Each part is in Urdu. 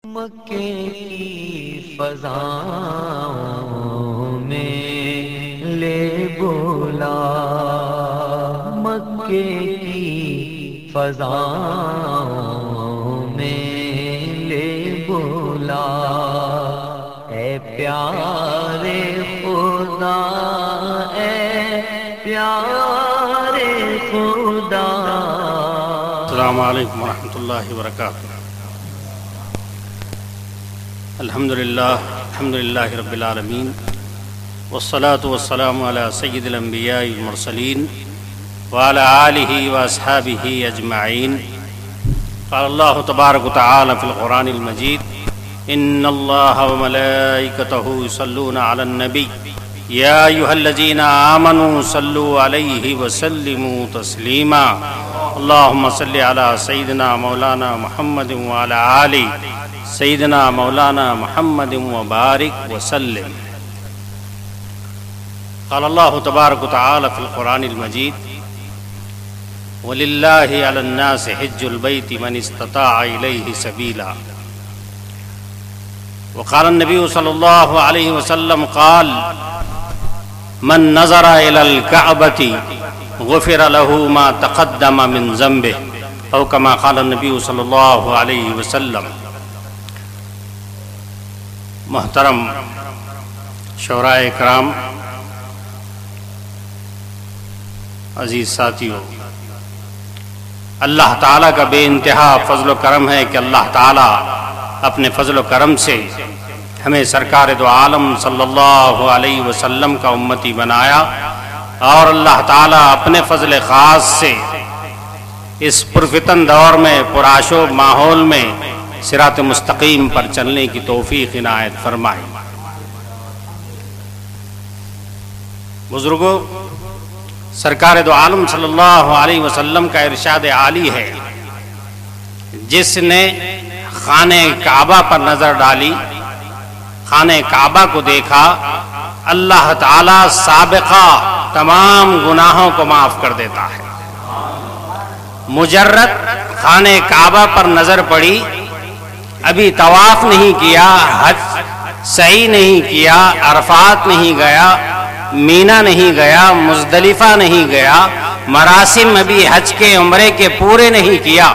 مکے کی فضاؤں میں لے بولا، مکے کی فضاؤں میں لے بولا، اے پیارے خدا، اے پیارے خدا۔ السلام علیکم ورحمۃ اللہ وبرکاتہ۔ الحمدللہ رب العالمین، والصلاة والسلام علی سید الانبیاء والمرسلین وعلی آلہ واصحابہ اجمعین۔ قال اللہ تبارک وتعالی فی القرآن المجید: ان اللہ وملائکتہ یصلون علی النبی یا ایھا الذین آمنوا صلوا علیہ وسلموا تسلیما۔ اللہم صلی علی سیدنا مولانا محمد وعلی آلہ سیدنا مولانا محمد وبارک وسلم۔ قال اللہ تبارک وتعالی فی القرآن المجید: وَلِلَّهِ عَلَى النَّاسِ حِجُّ الْبَيْتِ مَنِ اسْتَطَاعَ إِلَيْهِ سَبِيلًا۔ وقال النبی صلی اللہ علیہ وسلم قال: من نظر إلى الكعبة غفر له ما تقدم من ذنبه، او كما قال النبی صلی اللہ علیہ وسلم۔ محترم شعراء اکرام، عزیز ساتھیو، اللہ تعالیٰ کا بے انتہا فضل و کرم ہے کہ اللہ تعالیٰ اپنے فضل و کرم سے ہمیں سرکار دو عالم صلی اللہ علیہ وسلم کا امتی بنایا، اور اللہ تعالیٰ اپنے فضل خاص سے اس پرفتن دور میں پرآشوب ماحول میں صراط مستقیم پر چلنے کی توفیق عنایت فرمائی۔ بزرگوں، سرکار دو عالم صلی اللہ علیہ وسلم کا ارشاد عالی ہے: جس نے خانہ کعبہ پر نظر ڈالی، خانہ کعبہ کو دیکھا، اللہ تعالی سابقہ تمام گناہوں کو معاف کر دیتا ہے۔ مجرد خانہ کعبہ پر نظر پڑی، ابھی طواف نہیں کیا، حج سعی نہیں کیا، عرفات نہیں گیا، مینا نہیں گیا، مزدلفہ نہیں گیا، مراسم ابھی حج کے عمرے کے پورے نہیں کیا،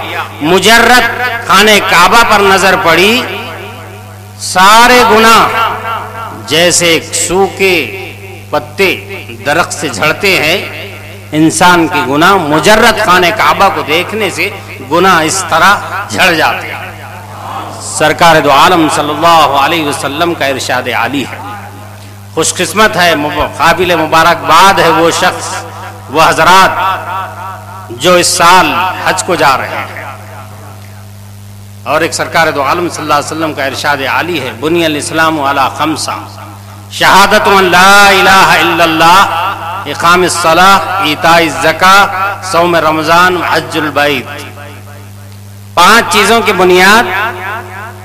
مجرد خانہ کعبہ پر نظر پڑی، سارے گناہ جیسے سوکھے پتے درخت سے جھڑتے ہیں، انسان کے گناہ مجرد خانہ کعبہ کو دیکھنے سے گناہ اس طرح جھڑ جاتے ہیں۔ سرکار دو عالم صلی اللہ علیہ وسلم کا ارشاد عالی ہے۔ خوش قسمت ہے، قابل مبارکباد ہے وہ شخص، وہ حضرات جو اس سال حج کو جا رہے ہیں۔ اور ایک سرکار دو عالم صلی اللہ علیہ وسلم کا ارشاد عالی ہے: بنی الاسلام علی خمسہ، شہادت ان لا الہ الا اللہ، اقام الصلاۃ، ایتاء الزکاۃ، صوم رمضان، حج البیت۔ پانچ چیزوں کی بنیاد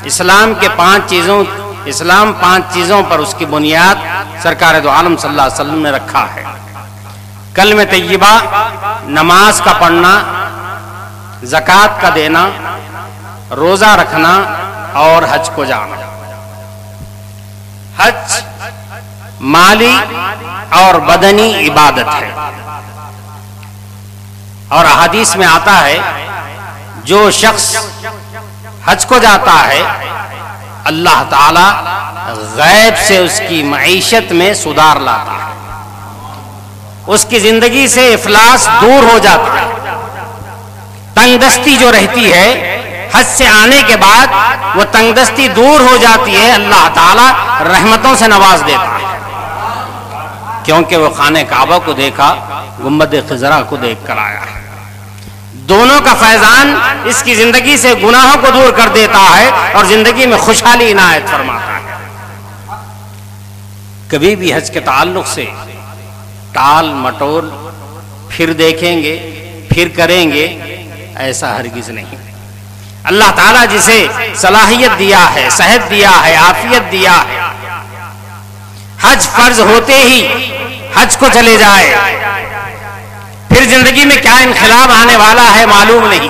اسلام پانچ چیزوں پر اس کی بنیاد سرکار دو عالم صلی اللہ علیہ وسلم نے رکھا ہے: کلمہ طیبہ، نماز کا پڑھنا، زکوٰۃ کا دینا، روزہ رکھنا اور حج کو جانا۔ حج مالی اور بدنی عبادت ہے، اور احادیث میں آتا ہے جو شخص حج کو جاتا ہے، اللہ تعالی غیب سے اس کی معیشت میں سدھار لاتا ہے، اس کی زندگی سے افلاس دور ہو جاتا ہے، تنگ دستی جو رہتی ہے حج سے آنے کے بعد وہ تنگ دستی دور ہو جاتی ہے، اللہ تعالی رحمتوں سے نواز دیتا ہے، کیونکہ وہ خانہ کعبہ کو دیکھا، گنبد خضرا کو دیکھ کر آیا ہے۔ دونوں کا فیضان اس کی زندگی سے گناہوں کو دور کر دیتا ہے اور زندگی میں خوشحالی عنایت فرماتا ہے۔ کبھی بھی حج کے تعلق سے ٹال مٹول، پھر دیکھیں گے، پھر کریں گے، ایسا ہرگز نہیں۔ اللہ تعالیٰ جسے صلاحیت دیا ہے، صحت دیا ہے، عافیت دیا ہے، حج فرض ہوتے ہی حج کو چلے جائے، پھر زندگی میں کیا انقلاب آنے والا ہے معلوم نہیں۔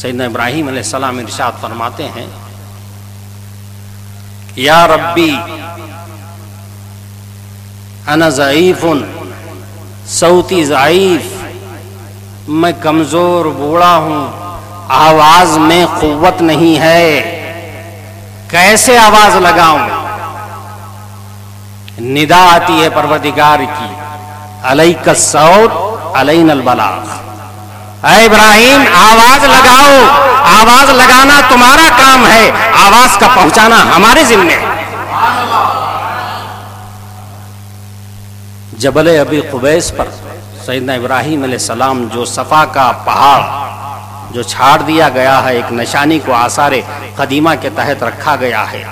سیدنا ابراہیم علیہ السلام ارشاد فرماتے ہیں یا ربی انا ضعیف، صوتی ضعیف، میں کمزور بوڑھا ہوں، آواز میں قوت نہیں ہے، کیسے آواز لگاؤں؟ ندا آتی ہے پروردگار کی، علیک الصوت علینا البلاغ، اے ابراہیم آواز لگاؤ، آواز لگانا تمہارا کام ہے، آواز کا پہنچانا ہمارے ذمہ ہے۔ جبل ابی قبیس پر سیدنا ابراہیم علیہ السلام جو صفا کا پہاڑ جو چھاڑ دیا گیا ہے، ایک نشانی کو آثار قدیمہ کے تحت رکھا گیا ہے،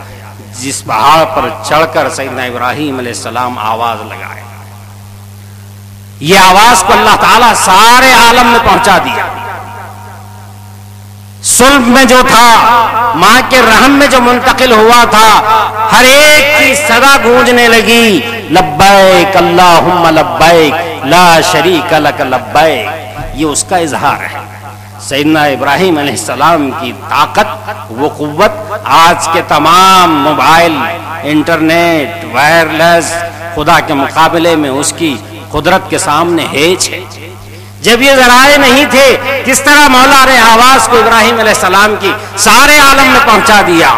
جس پہاڑ پر چڑھ کر سیدنا ابراہیم علیہ السلام آواز لگائے، یہ آواز کو اللہ تعالیٰ سارے عالم میں پہنچا دیا۔ صلب میں جو تھا، ماں کے رحم میں جو منتقل ہوا تھا، ہر ایک کی صدا گونجنے لگی، لبیک اللہم لبیک لا شریک لک لبیک، یہ اس کا اظہار ہے۔ سیدنا ابراہیم علیہ السلام کی طاقت، وہ قوت آج کے تمام موبائل، انٹرنیٹ، وائرلیس خدا کے مقابلے میں اس کی قدرت کے سامنے ہیچ ہے۔ جب یہ ذرائع نہیں تھے، کس طرح مولا نے آواز کو ابراہیم علیہ السلام کی سارے عالم میں پہنچا دیا۔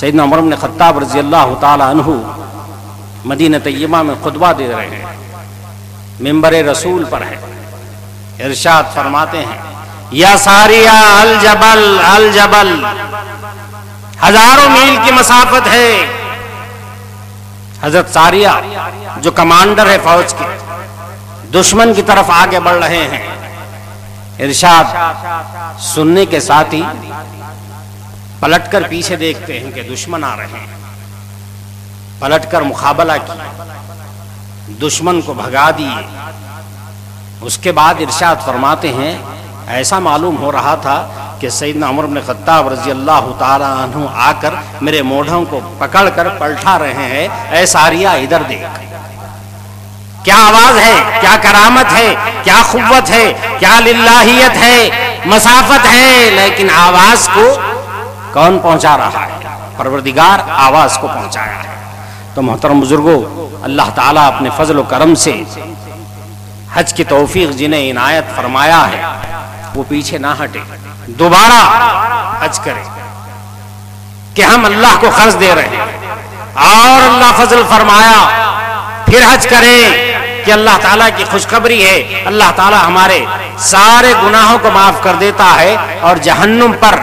سیدنا عمر بن خطاب رضی اللہ تعالی عنہ مدینہ طیبہ میں خطبہ دے رہے ہیں، منبر رسول پر ہے، ارشاد فرماتے ہیں یا ساریہ الجبل الجبل، ہزاروں میل کی مسافت ہے۔ حضرت ساریہ جو کمانڈر ہے فوج کے، دشمن کی طرف آگے بڑھ رہے ہیں، ارشاد سننے کے ساتھ ہی پلٹ کر پیچھے دیکھتے ہیں کہ دشمن آ رہے ہیں، پلٹ کر مقابلہ کی، دشمن کو بھگا دیے۔ اس کے بعد ارشاد فرماتے ہیں ایسا معلوم ہو رہا تھا کہ سیدنا عمر بن خطاب رضی اللہ تعالی عنہ آ کر میرے موڑھوں کو پکڑ کر پلٹا رہے ہیں، اے ساریہ ادھر دیکھ، کیا آواز ہے، کیا کرامت ہے، کیا قوت ہے، کیا للہیت ہے، مسافت ہے، لیکن آواز کو کون پہنچا رہا ہے؟ پروردگار آواز کو پہنچایا ہے۔ تو محترم بزرگوں، اللہ تعالیٰ اپنے فضل و کرم سے حج کی توفیق جنہیں عنایت فرمایا ہے، وہ پیچھے نہ ہٹے، دوبارہ حج کرے کہ ہم اللہ کو قرض دے رہے ہیں، اور اللہ فضل فرمایا پھر حج کریں کہ اللہ تعالیٰ کی خوشخبری ہے، اللہ تعالیٰ ہمارے سارے گناہوں کو معاف کر دیتا ہے اور جہنم پر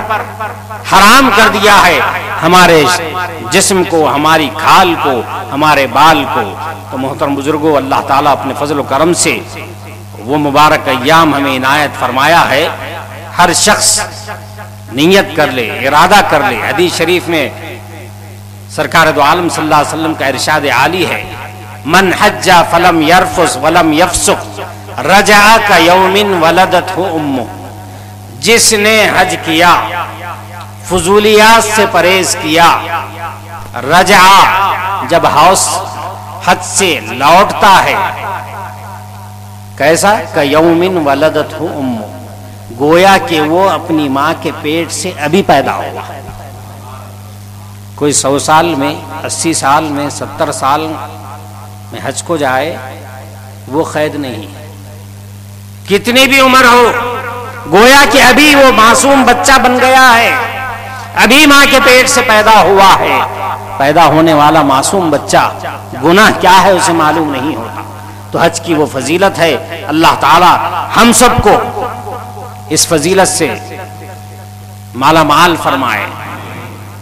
حرام کر دیا ہے ہمارے جسم کو، ہماری کھال کو، ہمارے بال کو۔ تو محترم بزرگوں، اللہ تعالیٰ اپنے فضل و کرم سے وہ مبارک ایام ہمیں عنایت فرمایا ہے، ہر شخص نیت کر لے، ارادہ کر لے۔ حدیث شریف میں سرکار دو عالم صلی اللہ علیہ وسلم کا ارشاد عالی ہے، من حج فلم یرفث ولم یفسق رجع کیوم ولدتہ امہ، جس نے حج کیا، فضولیات سے پرہیز کیا، رجع جب حج سے لوٹتا ہے، کیسا؟ کیوم ولدتہ امہ، گویا کہ وہ اپنی ماں کے پیٹ سے ابھی پیدا ہوا۔ کوئی 100 سال میں، 80 سال میں، 70 سال میں حج کو جائے، وہ قید نہیں، کتنی بھی عمر ہو، گویا کہ ابھی وہ معصوم بچہ بن گیا ہے، ابھی ماں کے پیٹ سے پیدا ہوا ہے۔ پیدا ہونے والا معصوم بچہ گناہ کیا ہے اسے معلوم نہیں ہوتا۔ تو حج کی وہ فضیلت ہے، اللہ تعالی ہم سب کو اس فضیلت سے مالا مال فرمائے۔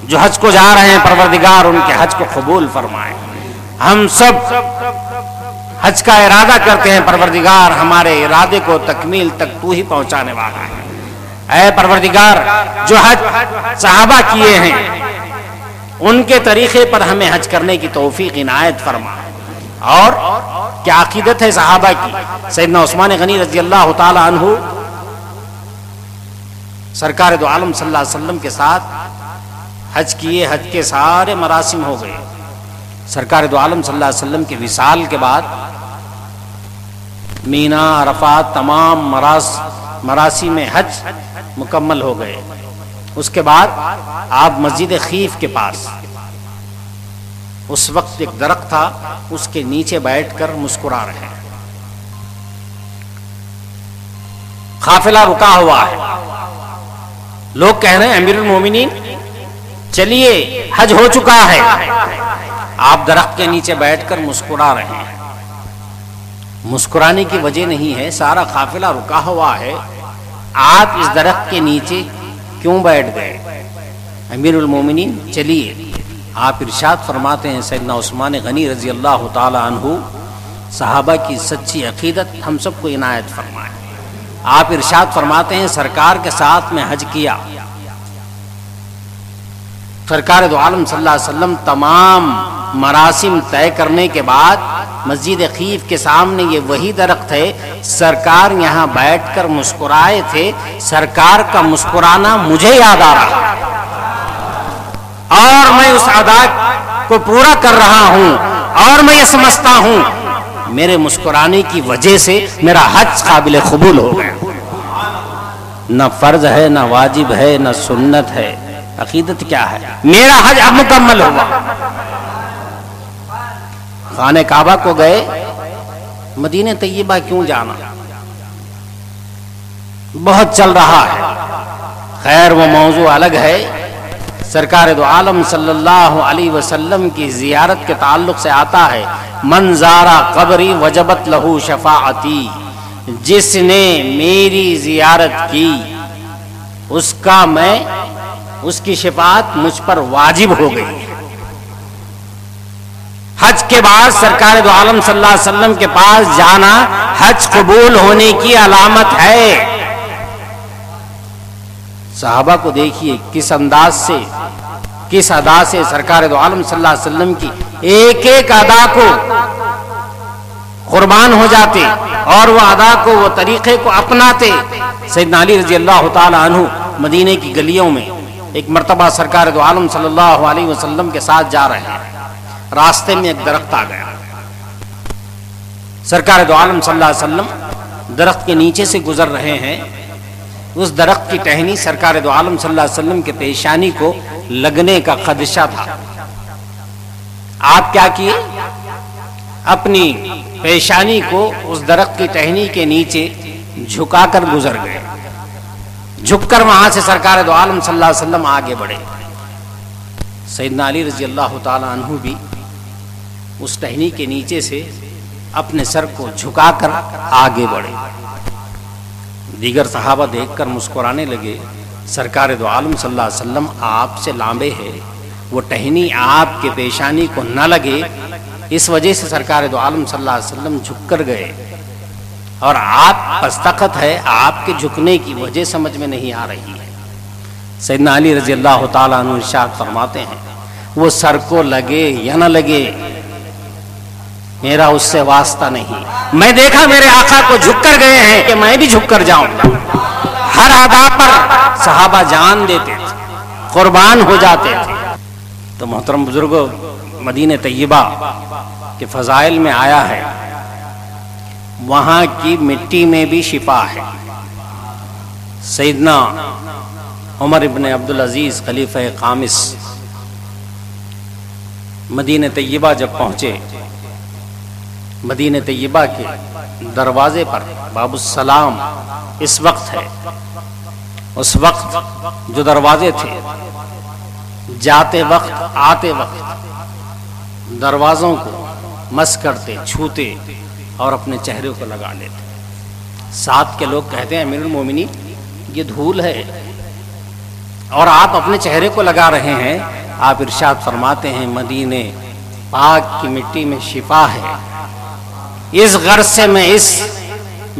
جو حج کو جا رہے ہیں، پروردگار ان کے حج کو قبول فرمائے۔ ہم سب حج کا ارادہ کرتے ہیں، پروردگار ہمارے ارادے کو تکمیل تک تو ہی پہنچانے والا ہے۔ اے پروردگار، جو حج صحابہ کیے ہیں ان کے طریقے پر ہمیں حج کرنے کی توفیق عنایت فرما۔ اور کیا عقیدت ہے صحابہ کی؟ سیدنا عثمان غنی رضی اللہ تعالی عنہ سرکار دو عالم صلی اللہ علیہ وسلم کے ساتھ حج کیے، حج کے سارے مراسم ہو گئے۔ سرکار دو عالم صلی اللہ علیہ وسلم کے وصال کے بعد مینا، عرفات، تمام مراسم حج مکمل ہو گئے، اس کے بعد آپ مسجد خیف کے پاس، اس وقت ایک درخت تھا، اس کے نیچے بیٹھ کر مسکرا رہے ہیں۔ قافلہ رکا ہوا ہے، لوگ کہہ رہے ہیں امیر المومنین چلیے حج ہو چکا ہے، آپ درخت کے نیچے بیٹھ کر مسکرا رہے ہیں۔ مسکرانے کی وجہ نہیں ہے، سارا قافلہ رکا ہوا ہے، آپ اس درخت کے نیچے کیوں بیٹھ گئے؟ امیر المومنین چلیے، آپ ارشاد فرماتے ہیں، سیدنا عثمان غنی رضی اللہ تعالی عنہ، صحابہ کی سچی عقیدت ہم سب کو عنایت فرمائے، آپ ارشاد فرماتے ہیں سرکار کے ساتھ میں حج کیا، سرکار دو عالم صلی اللہ علیہ وسلم تمام مراسم طے کرنے کے بعد مسجد خیف کے سامنے یہ وہی درخت ہے، سرکار یہاں بیٹھ کر مسکرائے تھے، سرکار کا مسکرانا مجھے یاد آ رہا اور میں اس ادا کو پورا کر رہا ہوں، اور میں یہ سمجھتا ہوں میرے مسکرانے کی وجہ سے میرا حج قابل قبول ہو گیا۔ نہ فرض ہے، نہ واجب ہے، نہ سنت ہے، عقیدت کیا ہے؟ میرا حج اب مکمل ہوا۔ خانہ کعبہ کو گئے، مدینہ طیبہ کیوں جانا؟ بہت چل رہا ہے، خیر وہ موضوع الگ ہے۔ سرکار دو عالم صلی اللہ علیہ وسلم کی زیارت کے تعلق سے آتا ہے، من زارا قبری وجبت لہو شفاعتی، جس نے میری زیارت کی اس کی شفاعت مجھ پر واجب ہو گئی۔ حج کے بعد سرکار دو عالم صلی اللہ علیہ وسلم کے پاس جانا حج قبول ہونے کی علامت ہے۔ صحابہ کو دیکھیے کس انداز سے، کس ادا سے سرکار دو عالم صلی اللہ علیہ وسلم کی ایک ایک ادا کو قربان ہو جاتے اور وہ ادا کو، وہ طریقے کو اپناتے۔ سیدنا علی رضی اللہ تعالی عنہ مدینے کی گلیوں میں ایک مرتبہ سرکار دو عالم صلی اللہ علیہ وسلم کے ساتھ جا رہے ہیں، راستے میں ایک درخت آ گیا، سرکار دو عالم صلی اللہ علیہ وسلم درخت کے نیچے سے گزر رہے ہیں، اس درخت کی ٹہنی سرکار دو عالم صلی اللہ علیہ وسلم کے پیشانی کو لگنے کا خدشہ تھا۔ آپ کیا کیے؟ اپنی پیشانی کو اس درخت کی ٹہنی کے نیچے جھکا کر گزر گئے، جھک کر وہاں سے سرکار دو عالم صلی اللہ علیہ وسلم آگے بڑھے۔ سیدنا علی رضی اللہ تعالی عنہ بھی اس ٹہنی کے نیچے سے اپنے سر کو جھکا کر آگے بڑھے۔ دیگر صحابہ دیکھ کر مسکرانے لگے، سرکار دو عالم صلی اللہ علیہ وسلم آپ سے لامبے ہے، وہ ٹہنی آپ کے پیشانی کو نہ لگے، اس وجہ سے سرکار دو عالم صلی اللہ علیہ وسلم جھک کر گئے، اور آپ پستخط ہے، آپ کے جھکنے کی وجہ سمجھ میں نہیں آ رہی ہے۔ سیدنا علی رضی اللہ تعالیٰ عنہ ارشاد فرماتے ہیں، وہ سر کو لگے یا نہ لگے میرا اس سے واسطہ نہیں، میں دیکھا میرے آقا کو جھک کر گئے ہیں کہ میں بھی جھک کر جاؤں۔ ہر ادا پر صحابہ جان دیتے تھے، قربان ہو جاتے تھے۔ تو محترم بزرگوں، مدینہ طیبہ کے فضائل میں آیا ہے، وہاں کی مٹی میں بھی شفا ہے۔ سیدنا عمر ابن عبدالعزیز خلیفہ خامس مدینہ طیبہ جب پہنچے، مدینہ طیبہ کے دروازے پر باب السلام اس وقت ہے، اس وقت جو دروازے تھے، جاتے وقت آتے وقت دروازوں کو مس کرتے، چھوتے اور اپنے چہرے کو لگا لیتے۔ ساتھ کے لوگ کہتے ہیں امیر المومنین یہ دھول ہے اور آپ اپنے چہرے کو لگا رہے ہیں۔ آپ ارشاد فرماتے ہیں مدینے پاک کی مٹی میں شفا ہے، اس غرض سے میں اس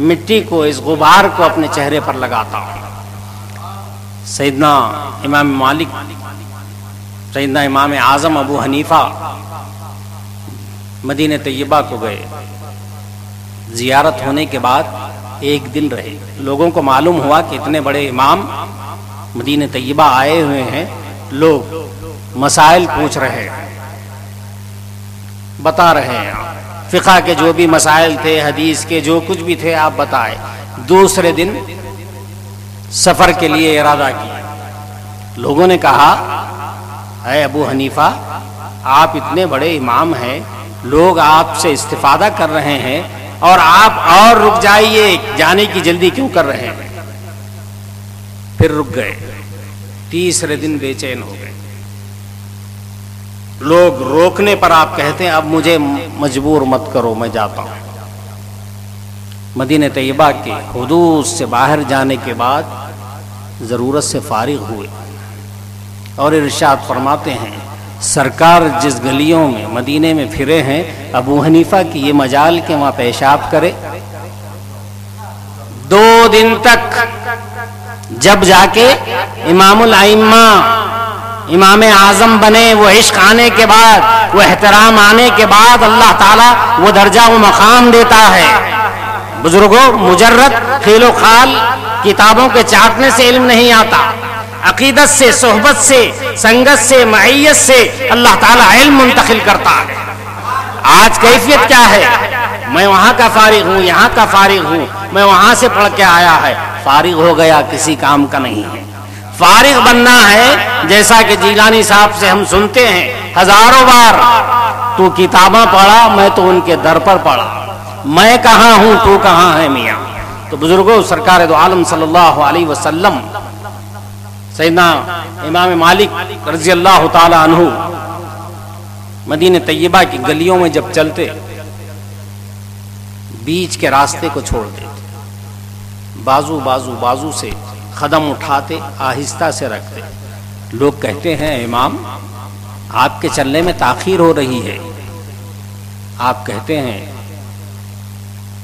مٹی کو، اس غبار کو اپنے چہرے پر لگاتا ہوں۔ سیدنا امام مالک، سیدنا امام اعظم ابو حنیفہ مدینہ طیبہ کو گئے، زیارت ہونے کے بعد ایک دن رہے۔ لوگوں کو معلوم ہوا کہ اتنے بڑے امام مدینہ طیبہ آئے ہوئے ہیں، لوگ مسائل پوچھ رہے ہیں، بتا رہے ہیں، فقہ کے جو بھی مسائل تھے، حدیث کے جو کچھ بھی تھے آپ بتائے۔ دوسرے دن سفر کے لیے ارادہ کیا۔ لوگوں نے کہا اے ابو حنیفہ، آپ اتنے بڑے امام ہیں، لوگ آپ سے استفادہ کر رہے ہیں اور آپ اور رک جائیے، جانے کی جلدی کیوں کر رہے ہیں؟ پھر رک گئے، تیسرے دن بے چین ہو گئے۔ لوگ روکنے پر آپ کہتے ہیں اب مجھے مجبور مت کرو، میں جاتا ہوں۔ مدینہ طیبہ کے حدود سے باہر جانے کے بعد ضرورت سے فارغ ہوئے اور ارشاد فرماتے ہیں سرکار جس گلیوں میں مدینے میں پھرے ہیں، ابو حنیفہ کی یہ مجال کہ وہاں پیشاب کرے۔ 2 دن تک جب جا کے امام الائمہ، امام اعظم بنے، وہ عشق آنے کے بعد، وہ احترام آنے کے بعد اللہ تعالیٰ وہ درجہ و مقام دیتا ہے۔ بزرگوں، مجرد خیل و خال کتابوں کے چاٹنے سے علم نہیں آتا، عقیدت سے، صحبت سے، سنگت سے، معیت سے اللہ تعالیٰ علم منتقل کرتا ہے۔ آج کیفیت کیا ہے؟ میں وہاں کا فارغ ہوں، یہاں کا فارغ ہوں، میں وہاں سے پڑھ کے آیا ہے، فارغ ہو گیا، کسی کام کا نہیں ہے۔ فارغ بننا ہے، جیسا کہ جیلانی صاحب سے ہم سنتے ہیں ہزاروں بار، تو کتاباں پڑھا، میں تو ان کے در پر پڑھا، میں کہاں ہوں تو کہاں ہے میاں۔ تو بزرگوں، سرکار دو عالم صلی اللہ علیہ وسلم، سیدنا امام مالک رضی اللہ تعالی عنہ مدینہ طیبہ کی گلیوں میں جب چلتے، بیچ کے راستے کو چھوڑ دیتے، بازو سے قدم اٹھاتے، آہستہ سے رکھتے۔ لوگ کہتے ہیں امام آپ کے چلنے میں تاخیر ہو رہی ہے۔ آپ کہتے ہیں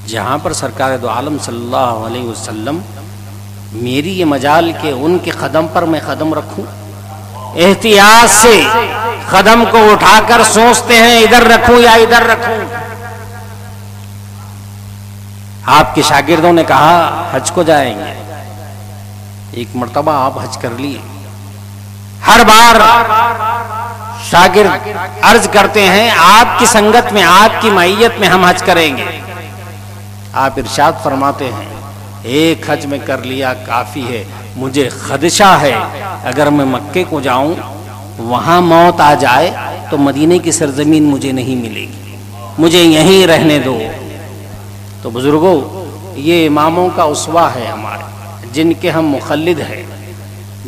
جہاں پر سرکار دو عالم صلی اللہ علیہ وسلم، میری یہ مجال کہ ان کے قدم پر میں قدم رکھوں، احتیاط سے قدم کو اٹھا کر سوچتے ہیں ادھر رکھوں یا ادھر رکھوں۔ آپ کے شاگردوں نے کہا حج کو جائیں گے، ایک مرتبہ آپ حج کر لیے۔ ہر بار شاگرد عرض کرتے ہیں آپ کی سنگت میں، آپ کی معیت میں ہم حج کریں گے۔ آپ ارشاد فرماتے ہیں ایک حج میں کر لیا کافی ہے، مجھے خدشہ ہے اگر میں مکے کو جاؤں، وہاں موت آ جائے تو مدینے کی سرزمین مجھے نہیں ملے گی، مجھے یہیں رہنے دو۔ تو بزرگوں، یہ اماموں کا اسوہ ہے ہمارے، جن کے ہم مقلد ہیں۔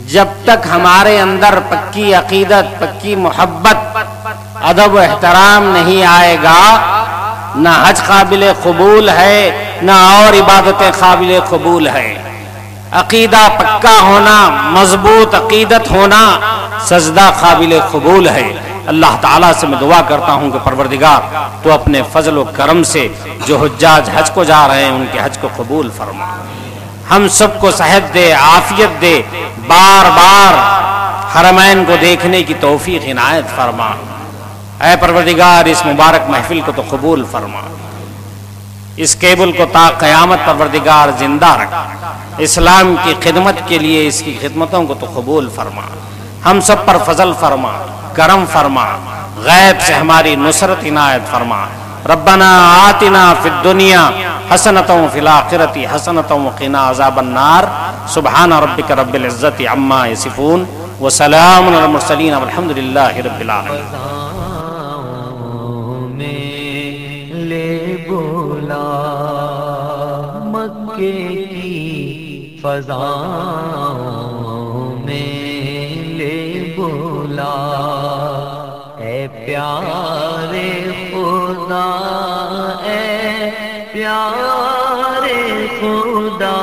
جب تک ہمارے اندر پکی عقیدت، پکی محبت، ادب و احترام نہیں آئے گا، نہ حج قابل قبول ہے، نہ اور عبادتیں قابل قبول ہے۔ عقیدہ پکا ہونا، مضبوط عقیدت ہونا، سجدہ قابل قبول ہے۔ اللہ تعالیٰ سے میں دعا کرتا ہوں کہ پروردگار تو اپنے فضل و کرم سے جو حجاج حج کو جا رہے ہیں ان کے حج کو قبول فرما، ہم سب کو صحت دے، عافیت دے، بار بار حرمین کو دیکھنے کی توفیق عنایت فرما۔ اے پروردگار اس مبارک محفل کو تو قبول فرما، اس کیبل کو تا قیامت پروردگار زندہ رکھ، اسلام کی خدمت کے لیے اس کی خدمتوں کو تو قبول فرما، ہم سب پر فضل فرما، کرم فرما، غیب سے ہماری نصرت عنایت فرما۔ ربنا آتنا فی الدنیا حسنۃ وفی الآخرۃ حسنۃ وقنا عذاب النار۔ سبحان ربک رب العزۃ عما یصفون وسلام علی المرسلین والحمد للہ رب العالمین۔ مکے کی فضاؤں میں لے بولا، اے پیارے خدا، اے پیارے خدا۔